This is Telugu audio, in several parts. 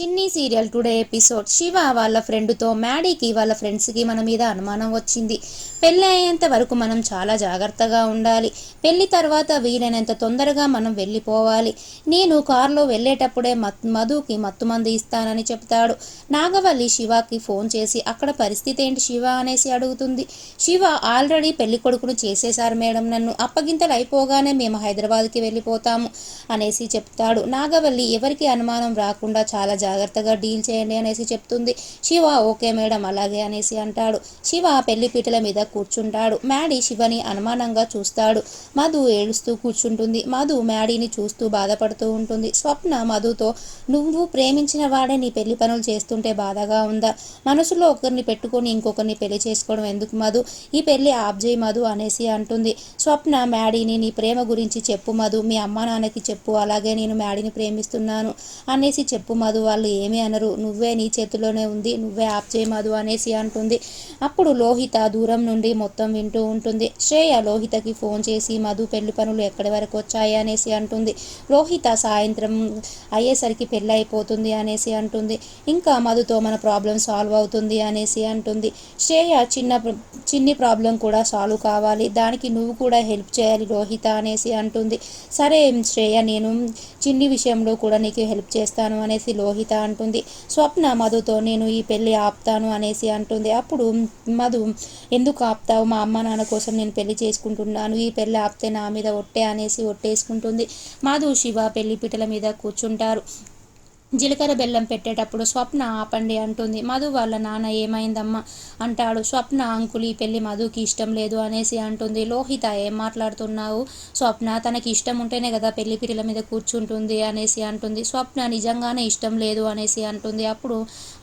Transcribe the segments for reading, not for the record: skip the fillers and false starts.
చిన్ని సీరియల్ టుడే ఎపిసోడ్. శివ వాళ్ళ ఫ్రెండ్తో మ్యాడీకి వాళ్ళ ఫ్రెండ్స్కి మన మీద అనుమానం వచ్చింది. పెళ్ళి అయ్యేంత వరకు మనం చాలా జాగ్రత్తగా ఉండాలి. పెళ్లి తర్వాత వీలైనంత తొందరగా మనం వెళ్ళిపోవాలి. నేను కారులో వెళ్ళేటప్పుడే మధుకి మత్తుమంది ఇస్తానని చెప్తాడు. నాగవల్లి శివకి ఫోన్ చేసి అక్కడ పరిస్థితి ఏంటి శివ అనేసి అడుగుతుంది. శివ ఆల్రెడీ పెళ్లి కొడుకును చేసేశారు మేడం, నన్ను అప్పగింతలు అయిపోగానే మేము హైదరాబాద్కి వెళ్ళిపోతాము అనేసి చెప్తాడు. నాగవల్లి ఎవరికి అనుమానం రాకుండా చాలా జాగ్రత్తగా డీల్ చేయండి అనేసి చెప్తుంది. శివ ఓకే మేడం అలాగే అనేసి అంటాడు. శివ పెళ్లి పీటల మీద కూర్చుంటాడు. మ్యాడీ శివని అనుమానంగా చూస్తాడు. మధు ఏడుస్తూ కూర్చుంటుంది. మధు మ్యాడీని చూస్తూ బాధపడుతూ ఉంటుంది. స్వప్న మధుతో నువ్వు ప్రేమించిన వాడే నీ పెళ్లి పనులు చేస్తుంటే బాధగా ఉందా? మనసులో ఒకరిని పెట్టుకొని ఇంకొకరిని పెళ్లి చేసుకోవడం ఎందుకు మధు? ఈ పెళ్లి ఆబ్జేయ్ మధు అనేసి అంటుంది. స్వప్న మ్యాడీని నీ ప్రేమ గురించి చెప్పు మధు, మీ అమ్మా నాన్నకి చెప్పు, అలాగే నేను మ్యాడీని ప్రేమిస్తున్నాను అనేసి చెప్పు మధు, వాళ్ళు ఏమీ అనరు, నువ్వే నీ చేతిలోనే ఉంది, నువ్వే ఆబ్జేయ్ మధు అనేసి అంటుంది. అప్పుడు లోహిత దూరం నుండి మొత్తం వింటూ ఉంటుంది. శ్రేయ లోహితకి ఫోన్ చేసి మధు పెళ్లి పనులు ఎక్కడి వరకు వచ్చాయి అనేసి అంటుంది. లోహిత సాయంత్రం అయ్యేసరికి పెళ్ళి అయిపోతుంది అనేసి అంటుంది. ఇంకా మధుతో మన ప్రాబ్లం సాల్వ్ అవుతుంది అనేసి అంటుంది. శ్రేయ చిన్ని ప్రాబ్లం కూడా సాల్వ్ కావాలి, దానికి నువ్వు కూడా హెల్ప్ చేయాలి లోహిత అనేసి అంటుంది. సరే శ్రేయ, నేను చిన్ని విషయంలో కూడా నీకు హెల్ప్ చేస్తాను అనేసి లోహిత అంటుంది. స్వప్న మధుతో నేను ఈ పెళ్లి ఆపుతాను అనేసి అంటుంది. అప్పుడు మధు ఎందుకు ఆపుతావు, మా అమ్మ నాన్న కోసం నేను పెళ్లి చేసుకుంటున్నాను, ఈ పెళ్లి ఆపితే నా మీద ఒట్టే అనేసి ఒట్టేసుకుంటుంది. మధు శివ పెళ్లి పీటల మీద కూర్చుంటారు. జీలకర్ర బెల్లం పెట్టేటప్పుడు స్వప్న ఆపండి అంటుంది. మధు వాళ్ళ నాన్న ఏమైందమ్మా అంటాడు. స్వప్న అంకుల్ ఈ పెళ్లి మధుకి ఇష్టం లేదు అనేసి అంటుంది. లోహిత ఏం మాట్లాడుతున్నావు స్వప్న, తనకి ఇష్టం ఉంటేనే కదా పెళ్లి పీటల మీద కూర్చుంటుంది అనేసి అంటుంది. స్వప్న నిజంగానే ఇష్టం లేదు అనేసి అంటుంది. అప్పుడు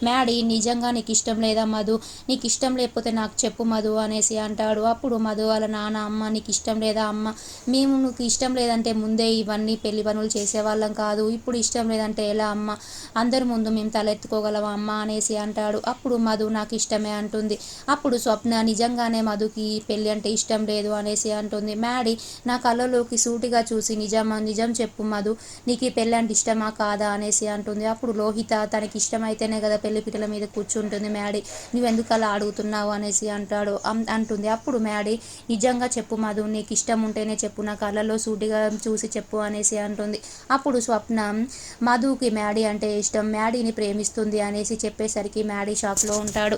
మ్యాడీ నిజంగా నీకు ఇష్టం లేదా మధు, నీకు ఇష్టం లేకపోతే నాకు చెప్పు మధు అనేసి అంటాడు. అప్పుడు మధు వాళ్ళ నాన్న అమ్మ నీకు ఇష్టం లేదా అమ్మ, మేము నీకు ఇష్టం లేదంటే ముందే ఇవన్నీ పెళ్లి పనులు చేసేవాళ్ళం కాదు, ఇప్పుడు ఇష్టం లేదంటే ఎలా అమ్మ, అందరి ముందు మేము తలెత్తుకోగలవా అమ్మ అనేసి అంటాడు. అప్పుడు మధు నాకు ఇష్టమే అంటుంది. అప్పుడు స్వప్న నిజంగానే మధుకి పెళ్ళి అంటే ఇష్టం లేదు అనేసి అంటుంది. మ్యాడీ నా కళ్ళలోకి సూటిగా చూసి నిజం చెప్పు మధు, నీకు ఈ పెళ్ళి అంటే ఇష్టమా కాదా అనేసి అంటుంది. అప్పుడు లోహిత తనకి ఇష్టమైతేనే కదా పెళ్లి పీటల మీద కూర్చుంటుంది మ్యాడీ, నువ్వెందుకు అలా అడుగుతున్నావు అనేసి అంటుంది. అప్పుడు మ్యాడీ నిజంగా చెప్పు మధు, నీకు ఇష్టం ఉంటేనే చెప్పు, నా కళ్ళలో సూటిగా చూసి చెప్పు అనేసి అంటుంది. అప్పుడు స్వప్న మధుకి మ్యాడీ అంటే ఇష్టం, మ్యాడీని ప్రేమిస్తుంది అనేసి చెప్పేసరికి మ్యాడీ షాక్లో ఉంటాడు.